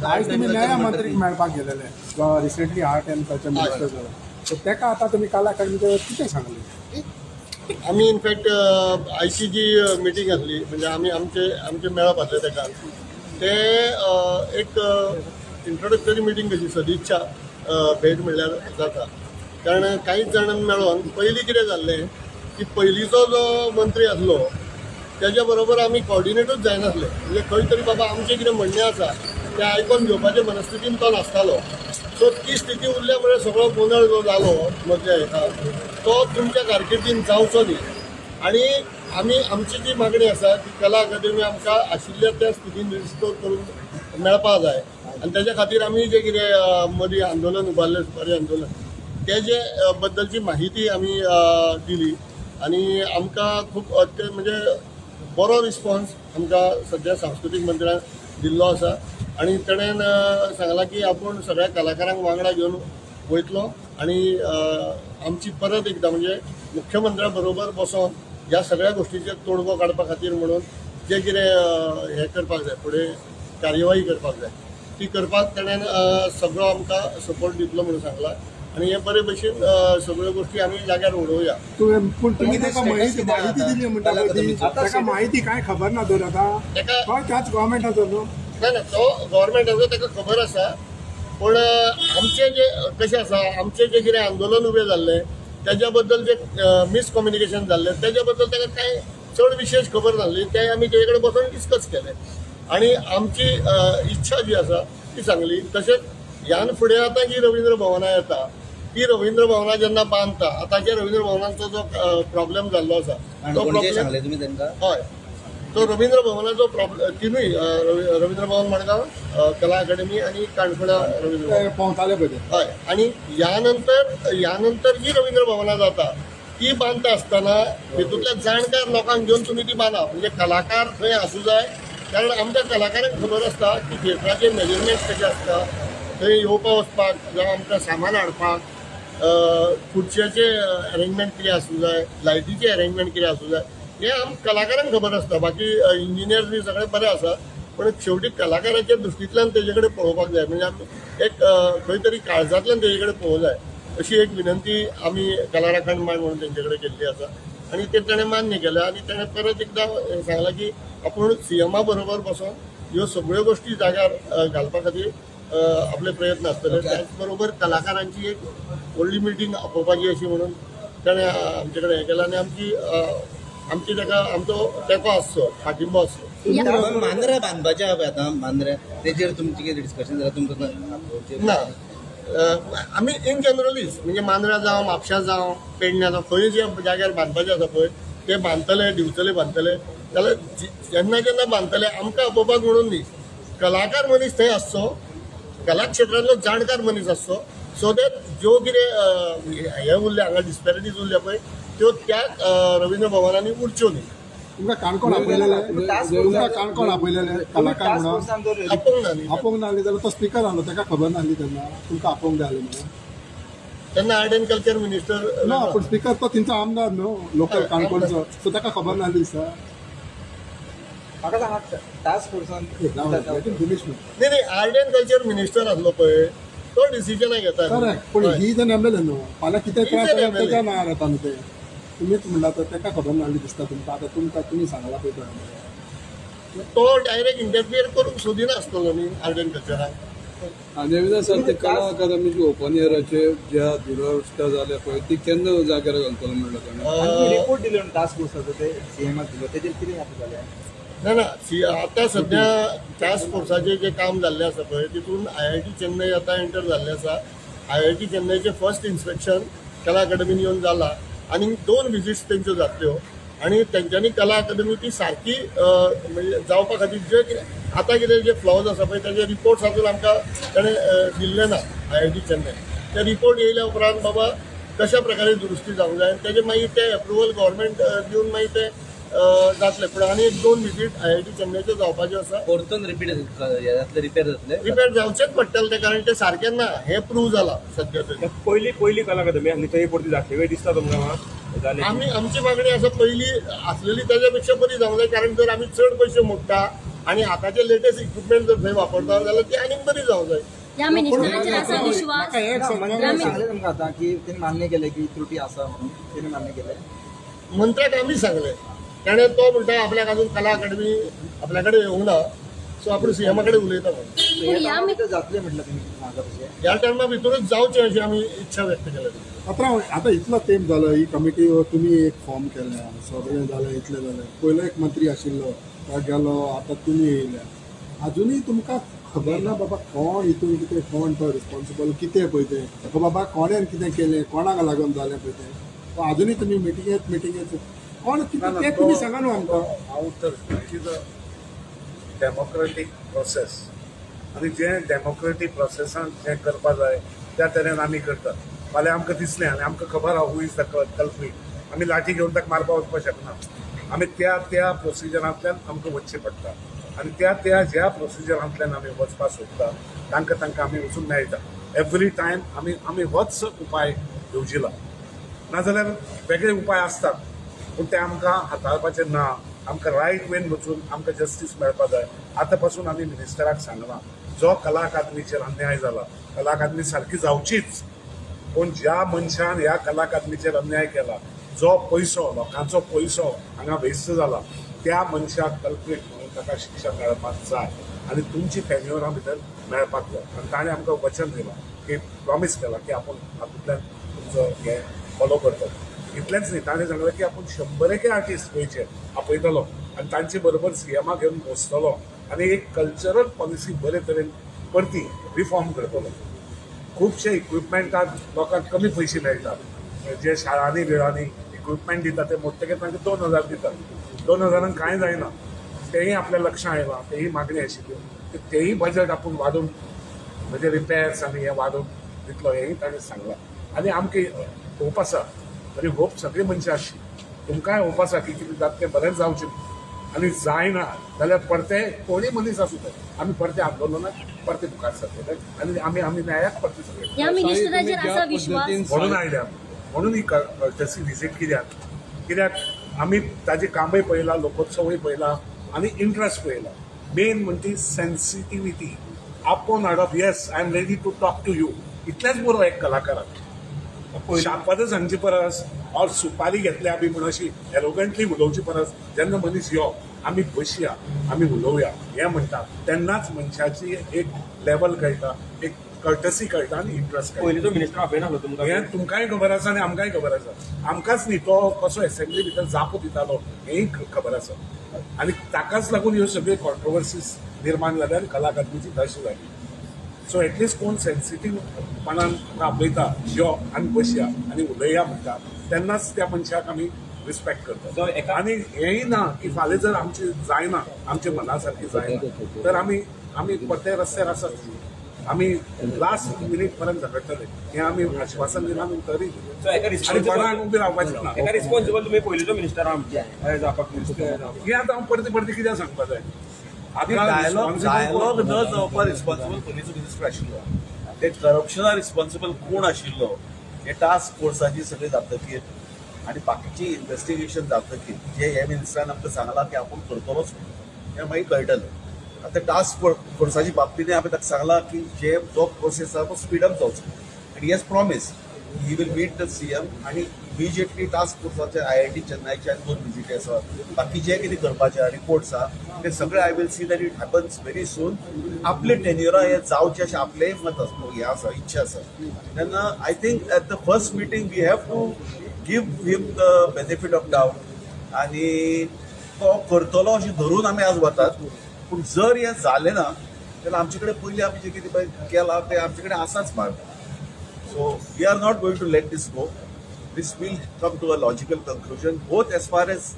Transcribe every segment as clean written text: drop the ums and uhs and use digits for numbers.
आज तुम्ही न्याय मंत्रीक मेळपाक गेलेले recently art end culture minister जालो सो तेका आता तुम्ही कला अकादमीचे कितें सांगले? आम्ही इनफॅक्ट आयची जी मिटींग आसली म्हणजे आम्ही आमचे मेळप आसले तेका ते एक इंट्रोडक्टरी मिटींग कशी सदिच्छा भेट म्हणल्यार जाता. कारण कांयच जाणांनी मेळोन पयलीं कितें जाल्लें की पयलींचो जो मंत्री आसलो त्याच्या बरोबर आमी कॉर्डिनेटूच जायनासले. म्हणजे खंय तरी बाबा आमचें कितें म्हणणें आसा तें आयकून घेवपाचे मनस्थितीन तो नासतालो. सो ती स्थिती उरल्या मुळे सगळो गोंधळ जो जालो मदल्या हेका तो तुमच्या कारकिर्दीन जावचो न्ही. आनी आमी आमची जी मागणी आसा ती कला अकादमी आमकां आशिल्ल्या त्या स्थितीन रिस्टोर करून मेळपा जाय. आनी तेज्या खातीर आमी जें कितें मदीं आंदोलन उबारलें सुपारी आंदोलन तेजे बद्दलची माहिती आमी दिली आनी आमकां खूब म्हणजे बरो रिस्पॉन्स आमकां सद्या सांस्कृतीक मंत्र्यान दिल्लो आसा. आनी तेणेन सांगलां की आपूण सगळ्या कलाकारांक वांगडा घेवन वयतलो आनी आमची परत एकदां म्हणजे मुख्यमंत्र्या बरोबर बसोन ह्या सगळ्या गोष्टीचेर तोडगो काडपा खातीर म्हणून जें कितें हें करपाक जाय फुडें कार्यवाही करपाक जाय ती करपाक तेणेन सगळो आमकां सपोर्ट दितलो म्हणून सांगला. आनी हे बरे भशेन सगळ्यो गोष्टी आमी जाग्यार उडोवया. पूण तुमी ताका माहिती दिली म्हणटा ताका माहिती कांय खबर ना तर आतां तेका त्याच गव्हर्मेंटाचो न्हू. ना ना तो गव्हर्मेंटाचो ताका खबर आसा. पूण आमचें जे कशें आसा आमचें जें कितें आंदोलन उबें जाल्लें तेज्या बद्दल जें मिसकम्युनिकेशन जाल्लें तेज्या बद्दल ताका कांय चड विशेश खबर नासली. तें आमी तेजे कडेन बसून डिस्कस केलें आनी आमची इच्छा जी आसा ती सांगली. तशेंच ह्यान फुडें आतां जी रवींद्र भवनां येता ती रवींद्र भवनां जेन्ना बांदता आतांच्या रवींद्र भवनांचो जो प्रॉब्लेम जाल्लो आसा तो प्रॉब्लेम हय तो रवींद्र भवनाचो प्रॉब्लेम तिनूय रवींद्र भवन मडगांव कला अकादमी आनी काणकोणा रवींद्र भवन हय. आनी ह्या नंतर जी रवींद्र भवनां जाता ती बांदता आसतना हितूंतल्या जाणकार लोकांक घेवन तुमी ती बांदप. म्हणजे कलाकार थंय आसूं जाय. कारण आमच्या कलाकारांक खबर आसता की थिएटराचे मेजरमेंट्स कशे आसता थंय येवपा वचपाक जावं आमकां सामान हाडपाक खुर्च्यांचे अरेंजमेंट कितें आसूं जाय लायटीचे अरेंजमेंट कितें आसूं जाय हें आमकां कलाकारांक खबर आसता. बाकी इंजिनियर्स बी सगळे बरे आसा पूण शेवटी कलाकाराच्या दृश्टींतल्यान तेजे कडेन पळोवपाक जाय. म्हणजे आमी एक खंय तरी काळजांतल्यान तेजे कडेन पळोवंक जाय अशी एक विनंती आमी कला राखण मांड म्हणून तेंचे कडेन केल्ली आसा. आनी तें तेणें मान्य केलें आनी तेणें परत एकदां सांगलां की आपूण सीएमा बरोबर बसून ह्यो सगळ्यो गोश्टी जाग्यार घालपा खातीर आपले प्रयत्न आसतले. त्याच बरोबर कलाकारांची एक व्हडली मिटींग आपोवपाची अशी म्हणून ताणें आमचे कडेन हें केलां आनी आमची ताका आमचो तेंको आसचो पाठिंबो आसचो. मांद्रे बांदपाचें आहा आतां मांद्रे तेजेर तुमचें कितें डिस्कशन जालां तुमकां? ना आमी इन जनरलीच म्हणजे मांद्रा जावं म्हापशा जावं पेडण्या जावं खंय जे जाग्यार बांदपाचें आसा पळय ते बांदतले दिवचले बांदतले जाल्यार जेन्ना बांदतले आमकां आपोवपाक म्हणून न्ही कलाकार मनीस थंय आसचो कला क्षेत्रांतलो जाणकार मनीस आसचो सो दॅट ज्यो कितें हे उरले हांगा डिस्पॅरिटीज उरल्या पळय त्यो त्या रवींद्र भवनांनी उरच्यो न्ही. तुमकां काणकोण आपयलेले कलाकार म्हणून आपोवंक नासली जाल्यार तो स्पिकर आहलो ताका खबर नासली तेन्ना तुमकां आपोवंक जाय म्हणून तेन्ना आर्ट एंड कल्चर मिनिस्टर ना पूण स्पिकर तो तिंचो आमदार न्हू लोकल काणकोणचो सो ताका खबर नासली दिसता. टास्क फोर्सान नाही आर्ट एंड कल्चर मिनिस्टर आसलो पळय तो डिसिजन घेता. करेक्ट पूण ही जर नेमलेले न्हू फाल्यां कितें त्रास जाल्यार तेका नार येता न्हू ते तुमीच म्हणला तर ताका खबर नासली दिसता तुमकां. आतां तुमी सांगला पळय तो डायरेक्ट इंटरफियर करूंक सोदिना आसतलो न्ही आर्ट एंड कल्चराक. आनी सर ते कला अकादमीची ओपन इयराचे ज्या दुरवस्था जाल्या पळय ती केन्ना जाग्यार घालतलो म्हणलं रिपोर्ट दिलो टास्क फोर्साचो ते सीएमाक दिलो तेजेर कितें जालें? ना आता सध्या टास्क फोर्साचें जें काम जाल्लें आसा पळय तितून IIT चेन्नई आतां एंटर जाल्लें आसा. IIT चेन्नईचें फर्स्ट इन्स्पेक्शन कला अकादमीन येवन जालां आनी 2 विजिट्स तेंच्यो जातल्यो आनी तेंच्यांनी कला अकादमी ती सारकी म्हणजे जावपा खातीर जे कितें आतां कितें जे फ्लॉज आसा पळय तेजे रिपोर्ट्स आजून आमकां ताणें दिल्ले ना IIT चेन्नई. ते रिपोर्ट येयल्या उपरांत बाबा कशा प्रकारे दुरुस्ती जावंक जाय तेजे मागीर ते एप्रुवल गव्हर्मेंट दिवन मागीर ते जातले. पूण आनी 2 विजीट IIT चेन्नईच्यो जावपाच्यो आसा. परतून रिपेर जावचेच पडटले ते कारण ते सारकें ना हें प्रूव जालां सध्या तरी. पयली कला अकादमी आसली थंय परती जातली वेळ दिसता तुमकां? आमची मागणी आसा पयली आसलेली तेज्या पेक्षा बरी जावंक जाय. कारण जर आमी चड पयशे मोडटा आणि आताचे लेटेस्ट इक्विपमेंट जर थंय वापरता जाल्यार ती आनीक बरी जावंक जाय. या मिनिस्टरांचेर आसा विश्वास? सांगले तुमकां आतां की त्यांनी मान्य केले की त्रुटी आसा म्हणून त्यांनी मान्य केले. मंत्र्याक आमी सांगले, ताणें तो म्हणटा आपल्याक अजून कला अकादमी आपल्या कडेन येवंक ना, सो आपूण सीएमा कडेन उलयता म्हणून. पूण ह्या जातले म्हटलं तुम्ही म्हाका तशें ह्या टायमा भितरूच जावचें अशी आमी इच्छा व्यक्त केल्या. आता इतलो तेंप जालो ही कमिटी तुम्ही एक फॉर्म केल्या, सगळें जालें इतलें जालें. पयलो एक मंत्री आशिल्लो तो गेलो, आतां तुमी येयल्या. अजुनूय तुमकां खबर ना बाबा कोण हितून कितें, कोण तो रिस्पॉन्सिबल कितें पळय तें, ताका बाबा कोणें कितें केलें, कोणाक लागून जालें पळय तें. अजुनूय तुमी मिटिंगेत कोण कितें तें तुमी सांगा न्हू आमकां. हांव तर it is a democratic process आनी जे डेमोक्रेटीक प्रोसेसान जें करपा जाय त्या तरेन आमी करतात. फाल्यां आमकां दिसलें आनी आमकां खबर आहा हू इज द कल्प्रीट, आमी लाठी घेवन ताका मारपा वचपाक शकना. आमी त्या प्रोसिजरांतल्यान आमकां वचचें पडटा आनी त्या ज्या प्रोसिजरांतल्यान आमी वचपाक सोदता तांकां आमी वचून मेळटा. एवरी टायम आमी होच उपाय येवजिला. नाजाल्यार वेगळे उपाय आसतात पूण ते आमकां हाताळपाचे ना. आमकां रायट वेन वचून आमकां जस्टीस मेळपा जाय. आतां पासून आमी मिनिस्टराक सांगला जो कला अकादमीचेर अन्याय जाला, कला अकादमी सारकी जावचीच, पूण ज्या मनशान ह्या कला अकादमीचेर अन्याय केला, जो पयसो लोकांचो पयसो हांगा वेस्ट जाला, त्या मनशाक कल्प्रीट म्हणून ताका शिक्षा मेळपाक जाय आनी तुमची टेन्युरा भितर मेळपाक जाय. आनी ताणें आमकां वचन दिलां की प्रॉमीस केला की आपूण हातूंतल्यान तुमचो हें फॉलो करतलो. इतलेंच न्ही, ताणें सांगलें की आपूण 100 आर्टिस्ट गोंयचे आपयतलो आनी तांचे बरोबर सीएमा घेवन बसतलो आनी एक कल्चरल पॉलिसी बरे तरेन परती रिफॉर्म करतलो. खुबशे इक्विपमेंटाक लोकांक कमी पयशे मेळटात. जे शाळांनी बिळांनी इक्विपमेंट दिता ते मोडटकीर तांकां 2000 दितात. 2000 कांय जायना. तेही आपल्या लक्षांत येयलां, तेही मागणी आशिल्ल्यो, तेही बजेट आपूण वाडोवन म्हणजे रिपेर्स आनी हे वाडोवन दितलो हेंय ताणें सांगलां. आनी आमकां होप आसा, बरी होप सगळी मनशां आसची. तुमकांय होप आसा की कितें जाता तें बरेंच जावचें आनी जायना जाल्यार परते कोणूय मनीस आसूं ते आमी परते आंदोलनाक परते मुखार सरतले आनी आमी न्यायाक परते सगळे. या मिनिस्टरांचेर आसा विश्वास? म्हणून आयल्या, म्हणून ही कळटसी विजीट कित्याक आमी ताजें कामय पळयलां, लोकोत्सवूय पळयला आनी इंट्रस्ट पळयला. मेन म्हणजे सेन्सिटिविटी. आपूण हाडप, yes I am ready to talk to you, इतलेंच बरो एक कलाकाराक. शापाद सांगचे परस और सुपारी घेतल्या आमी म्हणून अशी एरोगंटली उलोवचे परस जेन्ना मनीस यो आमी बसया आमी उलोवया हें म्हणटा तेन्नाच मनशाची एक लेवल कळटा, एक कर्टसी कळटा आनी इंट्रस्ट कळटा. पयलींचो मिनिस्टर आपयनासलो तुमकां हें तुमकांय खबर आसा आनी आमकांय खबर आसा. आमकांच न्ही तो कसो एसेंब्ली भितर जापो दितालो हेंय खबर आसा. आनी ताकाच लागून ह्यो सगळ्यो कॉन्ट्रोवर्सीज निर्माण जाल्या आनी कला अकादमीची दश जाली. सो एटलिस्ट कोण सेन्सिटीवपणान आपयता यो आनी बसया आनी उलया म्हणटा तेन्नाच त्या मनशाक आमी रिस्पेक्ट करता. आनी हेंय ना की फाल्यां जर आमची जायना, आमच्या मना सारकी जायना तर आमी परते रस्त्यार आसात. आमी लास्ट मिनीट पर्यंत झगडटले हें आमी आश्वासन दिलां तरी बराक उबी रावपाचें ना. एका रिस्पॉन्सिबल तुमी पयलींचो मिनिस्टर आमचे जावपाक हें आतां हांव परते कित्याक सांगपाक जाय. डायलॉग न जावपाक रिस्पॉन्सिबल पुलीस मिनिस्टर आशिल्लो, ते करप्शनाक रिस्पॉन्सिबल कोण आशिल्लो हे टास्क फोर्साची सगळी जातकीर आनी बाकीची इन्व्हेस्टिगेशन जातकीर जे हे मिनिस्टरान आमकां सांगलां की आपूण करतलोच हें मागीर कळटलें. आतां टास्क फोर्साची बाबतींत हांवें ताका सांगलां की जो प्रोसेस आसा तो स्पीडअप जावचो आनी हेज promise he will meet the CM आनी इमिजिएटली टास्क फोर्साचे IIT चेन्नईचे 2 विजीटी आसा, बाकी जे कितें करपाचें रिपोर्ट्स आसा ते सगळे I will see that it happens very soon. आपले टेन्युरा हे जावचे अशें आपलेंय मत आसा, हें आसा, इच्छा आसा. तेन्ना I think at the first meeting we have to give him the benefit of doubt आनी तो करतलो अशें धरून आमी आज वतात. पूण जर हें जालें ना जाल्यार आमचे कडेन पयलीं आमी जें कितें पळय केलां तें आमचे कडेन आसाच मार्ग. So we are not going to let this go. This will come to a logical conclusion, both as far as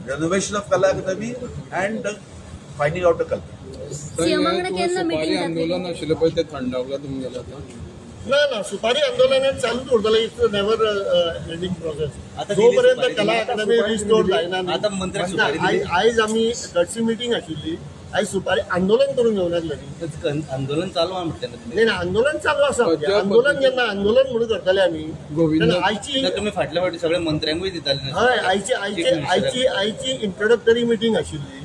renovation of Kala Akademi and finding out a culprit. सुपारी आंदोलन आशिल्लें पळय तें थंडावला तुमी गेले आतां? ना सुपारी आंदोलन चालूच उरतलें. It's never ending process. जोपर्यंत कला अकादमी रिस्टोर जायना. आयज आमी गटसी मिटींग आशिल्ली, आयज सुपारी आंदोलन करून घेवन लागलें. आंदोलन चालू आहा म्हटलें नाही आंदोलन चालू आसा. आंदोलन जेन्ना आंदोलन म्हणून करतले आमी आयची तुमी फाटल्या फावटी सगळ्या मंत्र्यांकूय दिताले. हय आयची इंट्रोडक्टरी मिटींग आशिल्ली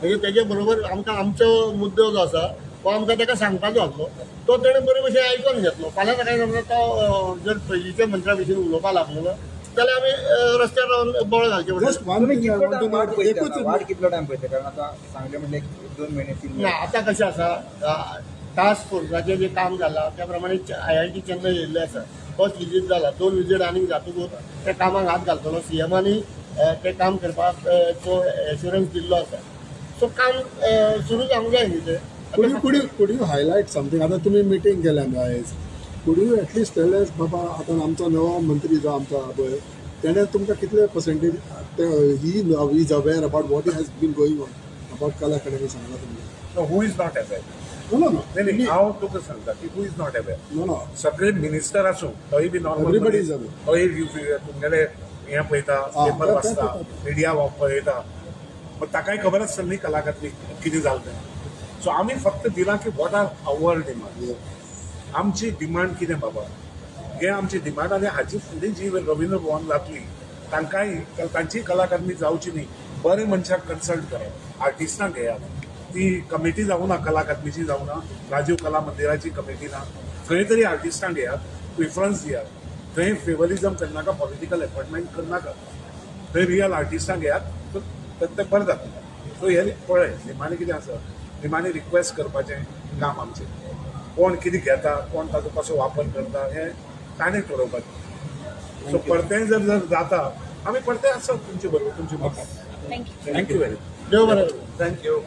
म्हणजे तेजे बरोबर आमकां आमचो मुद्दो जो आसा तो आमकां ताका सांगपाचो आसलो तो तेणें बरे भशेन आयकून घेतलो फाल्यां सकाळीं समजा तो जर पयलींच्या मंत्र्या भशेन उलोवपाक लागलो जाल्यार आमी रस्त्यार रावन बोळ घालचे पडटले जस्ट वन तुम्ही थिंग कितलो आय टायम वाट वॉन्ट पळयता एकूच वाट कितलो टायम पळयता कारण आता सांगले म्हणजे 2 महिने 3 ना महिने आतां कशें आसा टास्क फोर्साचें जें काम जालां त्या प्रमाणे IIT चेन्नई येयल्ले आसा फर्स्ट विजीट जाला 2 विजीट आनीक जातकूच त्या कामाक हात घालतलो CMांनी तें काम करपाक तो एश्युरन्स दिल्लो आसा सो काम सुरू जावंक जाय न्ही तें could you highlight something? आता तुम्ही मीटिंग केल्या न्हू आयज could you at least tell us बाबा आता आमचो नवो मंत्री जो आमचो पळय तेणें तुमकां कितले percentage he is aware about what has been going on about Kala academy सांगला तुमकां who is not aware no नाही हांव तुका सांगता की who is not aware no सगळे मिनिस्टर आसूं तोय be normal Everybody is aware. तोय तुमगेले हें पळयता पेपर that- वाचता that- मिडिया पळयता पण ताकाय खबर आसता न्ही कलाकातली कितें जालें तें सो आमी फक्त दिलां की वॉट आर आवर डिमांड आमची डिमांड कितें बाबा हे आमची डिमांड आनी हाची फुडें जी रवींद्र भवन जातली तांकांय तांची कला अकादमी जावची न्ही बरे मनशाक कन्सल्ट करप आर्टिस्टांक घेयात ती कमिटी जावं ना कला अकादमीची जावं ना राजीव कला मंदिराची कमिटी ना खंय तरी आर्टिस्टांक घेयात प्रिफरन्स दियात थंय फेवरिजम करनाका पॉलिटिकल अपॉइंटमेंट करनाका थंय रियल आर्टिस्टांक घेयात तें बरें जाता सो हे पळय निमाणें कितें आसा निमाणें रिक्वेस्ट करपाचें काम आमचें कोण कितें घेता कोण ताजो कसो वापर करता हें ताणें ठरोवपाचें सो परतें जर जाता आमी परतें आसा तुमचे बरोबर तुमचे म्हाका थँक्यू थँक्यू व्हेरी मच देव बरें थँक्यू